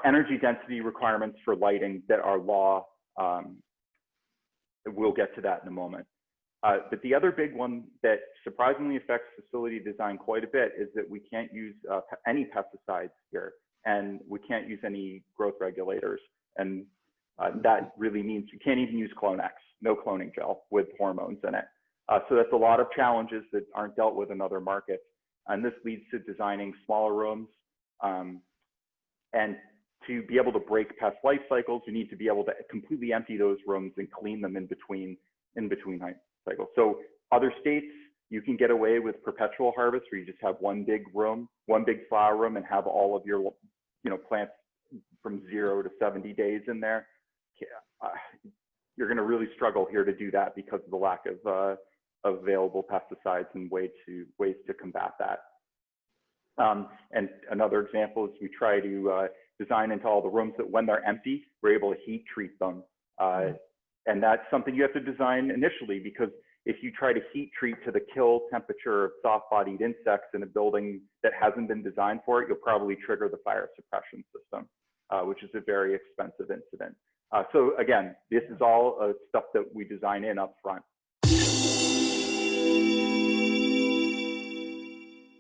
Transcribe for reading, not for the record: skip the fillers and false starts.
Energy density requirements for lighting that are law. We'll get to that in a moment. But the other big one that surprisingly affects facility design quite a bit is that we can't use any pesticides here, and we can't use any growth regulators. And that really means you can't even use Clonex, no cloning gel with hormones in it. So that's a lot of challenges that aren't dealt with in other markets. And this leads to designing smaller rooms. And to be able to break pest life cycles, you need to be able to completely empty those rooms and clean them in between cycles. So other states, you can get away with perpetual harvest, where you just have one big room, one big flower room, and have all of your plants from 0 to 70 days in there. You're going to really struggle here to do that because of the lack of available pesticides and ways to combat that. And another example is we try to design into all the rooms that when they're empty, we're able to heat treat them. And that's something you have to design initially, because if you try to heat treat to the kill temperature of soft-bodied insects in a building that hasn't been designed for it, you'll probably trigger the fire suppression system, which is a very expensive incident. So again, this is all stuff that we design in up front